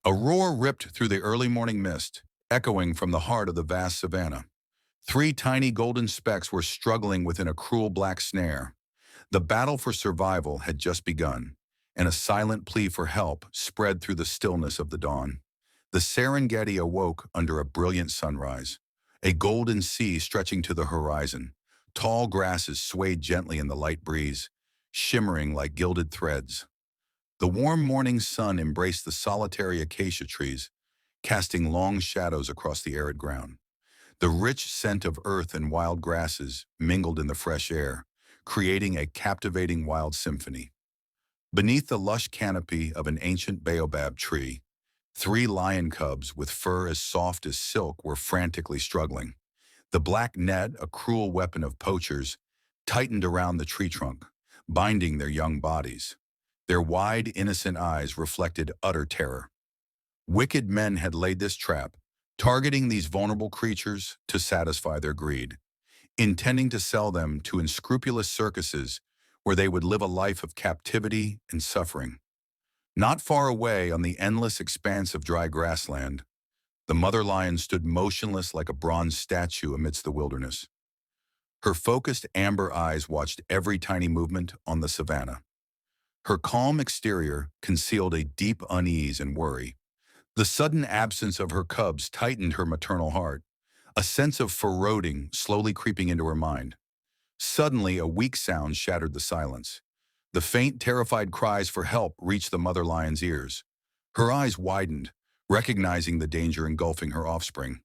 A roar ripped through the early morning mist, echoing from the heart of the vast savanna. Three tiny golden specks were struggling within a cruel black snare. The battle for survival had just begun, and a silent plea for help spread through the stillness of the dawn. The Serengeti awoke under a brilliant sunrise, a golden sea stretching to the horizon. Tall grasses swayed gently in the light breeze, shimmering like gilded threads. The warm morning sun embraced the solitary acacia trees, casting long shadows across the arid ground. The rich scent of earth and wild grasses mingled in the fresh air, creating a captivating wild symphony. Beneath the lush canopy of an ancient baobab tree, three lion cubs with fur as soft as silk were frantically struggling. The black net, a cruel weapon of poachers, tightened around the tree trunk, binding their young bodies. Their wide, innocent eyes reflected utter terror. Wicked men had laid this trap, targeting these vulnerable creatures to satisfy their greed, intending to sell them to unscrupulous circuses where they would live a life of captivity and suffering. Not far away on the endless expanse of dry grassland, the mother lion stood motionless like a bronze statue amidst the wilderness. Her focused amber eyes watched every tiny movement on the savanna. Her calm exterior concealed a deep unease and worry. The sudden absence of her cubs tightened her maternal heart, a sense of foreboding slowly creeping into her mind. Suddenly, a weak sound shattered the silence. The faint, terrified cries for help reached the mother lion's ears. Her eyes widened, recognizing the danger engulfing her offspring.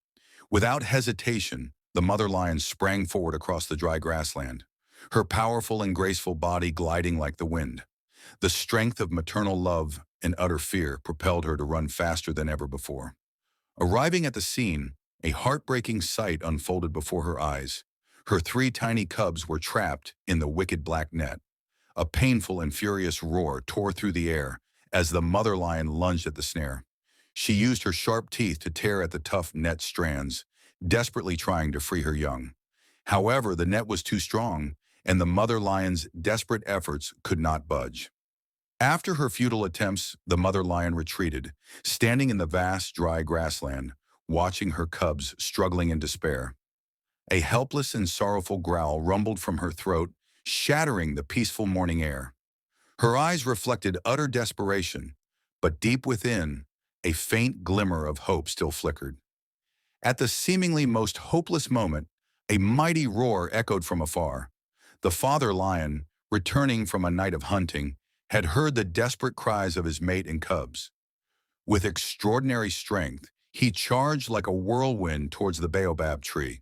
Without hesitation, the mother lion sprang forward across the dry grassland, her powerful and graceful body gliding like the wind. The strength of maternal love and utter fear propelled her to run faster than ever before. Arriving at the scene, a heartbreaking sight unfolded before her eyes. Her three tiny cubs were trapped in the wicked black net. A painful and furious roar tore through the air as the mother lion lunged at the snare. She used her sharp teeth to tear at the tough net strands, desperately trying to free her young. However, the net was too strong, and the mother lion's desperate efforts could not budge. After her futile attempts, the mother lion retreated, standing in the vast, dry grassland, watching her cubs struggling in despair. A helpless and sorrowful growl rumbled from her throat, shattering the peaceful morning air. Her eyes reflected utter desperation, but deep within, a faint glimmer of hope still flickered. At the seemingly most hopeless moment, a mighty roar echoed from afar. The father lion, returning from a night of hunting, had heard the desperate cries of his mate and cubs. With extraordinary strength, he charged like a whirlwind towards the baobab tree.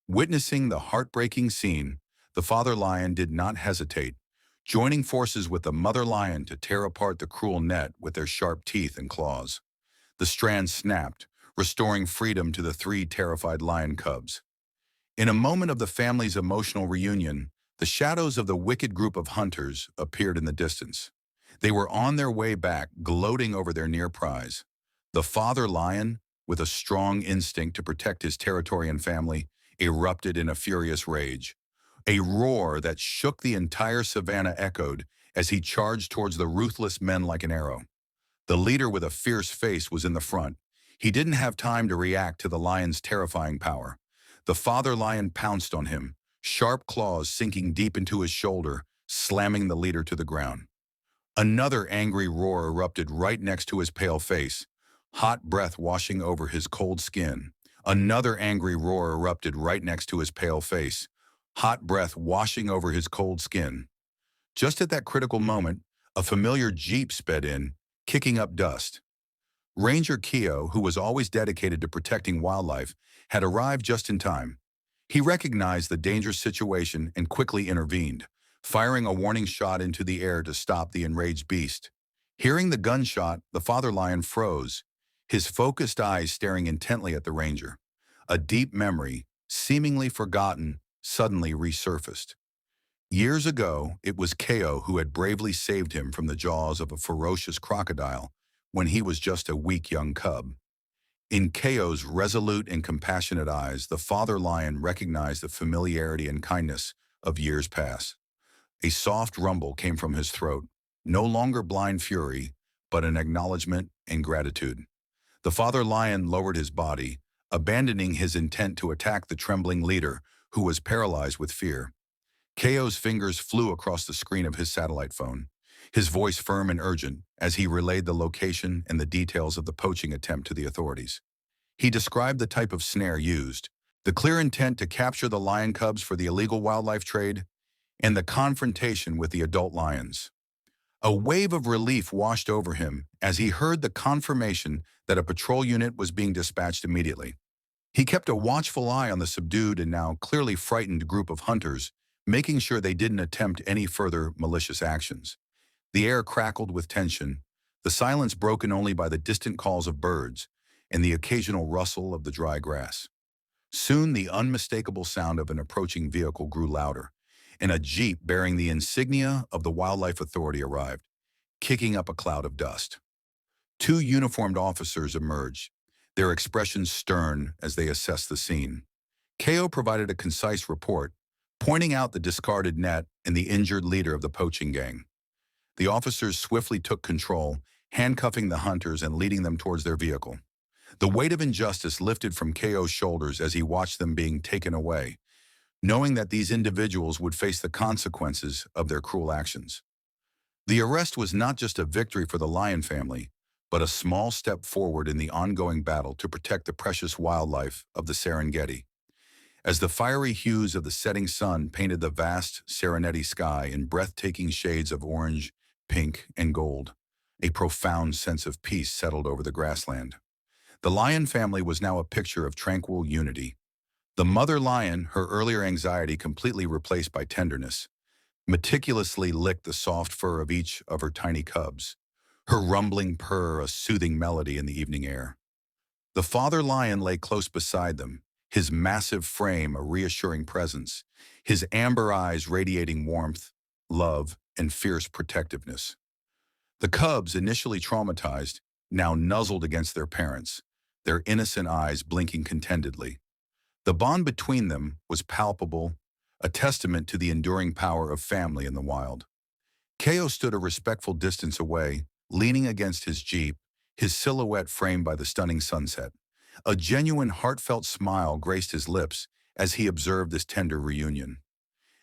Witnessing the heartbreaking scene, the father lion did not hesitate, joining forces with the mother lion to tear apart the cruel net with their sharp teeth and claws. The strands snapped, restoring freedom to the three terrified lion cubs. In a moment of the family's emotional reunion, the shadows of the wicked group of hunters appeared in the distance. They were on their way back, gloating over their near prize. The father lion, with a strong instinct to protect his territory and family, erupted in a furious rage. A roar that shook the entire savanna echoed as he charged towards the ruthless men like an arrow. The leader with a fierce face was in the front. He didn't have time to react to the lion's terrifying power. The father lion pounced on him, sharp claws sinking deep into his shoulder, slamming the leader to the ground. Another angry roar erupted right next to his pale face, hot breath washing over his cold skin. Another angry roar erupted right next to his pale face, hot breath washing over his cold skin. Just at that critical moment, a familiar jeep sped in, kicking up dust. Ranger Keo, who was always dedicated to protecting wildlife, had arrived just in time. He recognized the dangerous situation and quickly intervened, firing a warning shot into the air to stop the enraged beast. Hearing the gunshot, the father lion froze, his focused eyes staring intently at the ranger. A deep memory, seemingly forgotten, suddenly resurfaced. Years ago, it was Keo who had bravely saved him from the jaws of a ferocious crocodile when he was just a weak young cub. In Keo's resolute and compassionate eyes, the father lion recognized the familiarity and kindness of years past. A soft rumble came from his throat, no longer blind fury, but an acknowledgement and gratitude. The father lion lowered his body, abandoning his intent to attack the trembling leader, who was paralyzed with fear. Ko's fingers flew across the screen of his satellite phone, his voice firm and urgent as he relayed the location and the details of the poaching attempt to the authorities. He described the type of snare used, the clear intent to capture the lion cubs for the illegal wildlife trade, and the confrontation with the adult lions. A wave of relief washed over him as he heard the confirmation that a patrol unit was being dispatched immediately. He kept a watchful eye on the subdued and now clearly frightened group of hunters, making sure they didn't attempt any further malicious actions. The air crackled with tension, the silence broken only by the distant calls of birds and the occasional rustle of the dry grass. Soon the unmistakable sound of an approaching vehicle grew louder, and a jeep bearing the insignia of the Wildlife Authority arrived, kicking up a cloud of dust. Two uniformed officers emerged, their expressions stern as they assessed the scene. Ko provided a concise report, pointing out the discarded net and the injured leader of the poaching gang. The officers swiftly took control, handcuffing the hunters and leading them towards their vehicle. The weight of injustice lifted from Ko's shoulders as he watched them being taken away, knowing that these individuals would face the consequences of their cruel actions. The arrest was not just a victory for the lion family, but a small step forward in the ongoing battle to protect the precious wildlife of the Serengeti. As the fiery hues of the setting sun painted the vast Serengeti sky in breathtaking shades of orange, pink, and gold, a profound sense of peace settled over the grassland. The lion family was now a picture of tranquil unity. The mother lion, her earlier anxiety completely replaced by tenderness, meticulously licked the soft fur of each of her tiny cubs, her rumbling purr a soothing melody in the evening air. The father lion lay close beside them, his massive frame a reassuring presence, his amber eyes radiating warmth, love, and fierce protectiveness. The cubs, initially traumatized, now nuzzled against their parents, their innocent eyes blinking contentedly. The bond between them was palpable, a testament to the enduring power of family in the wild. Ko stood a respectful distance away, leaning against his jeep, his silhouette framed by the stunning sunset. A genuine heartfelt smile graced his lips as he observed this tender reunion.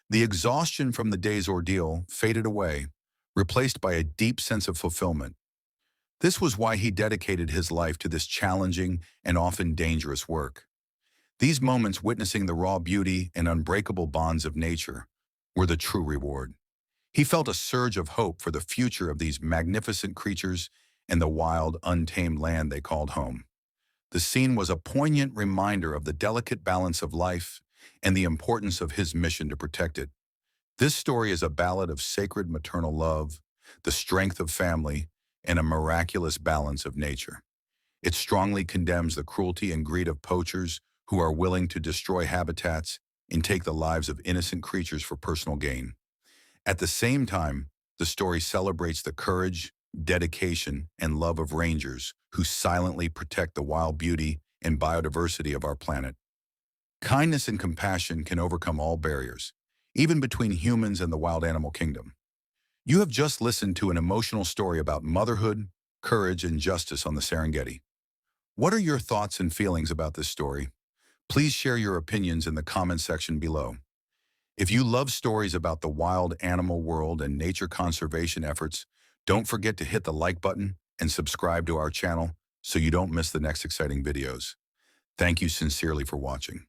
The exhaustion from the day's ordeal faded away, replaced by a deep sense of fulfillment. This was why he dedicated his life to this challenging and often dangerous work. These moments witnessing the raw beauty and unbreakable bonds of nature were the true reward. He felt a surge of hope for the future of these magnificent creatures and the wild, untamed land they called home. The scene was a poignant reminder of the delicate balance of life and the importance of his mission to protect it. This story is a ballad of sacred maternal love, the strength of family, and a miraculous balance of nature. It strongly condemns the cruelty and greed of poachers who are willing to destroy habitats and take the lives of innocent creatures for personal gain. At the same time, the story celebrates the courage, dedication, and love of rangers who silently protect the wild beauty and biodiversity of our planet. Kindness and compassion can overcome all barriers, even between humans and the wild animal kingdom. You have just listened to an emotional story about motherhood, courage, and justice on the Serengeti. What are your thoughts and feelings about this story? Please share your opinions in the comment section below. If you love stories about the wild animal world and nature conservation efforts, don't forget to hit the like button and subscribe to our channel so you don't miss the next exciting videos. Thank you sincerely for watching.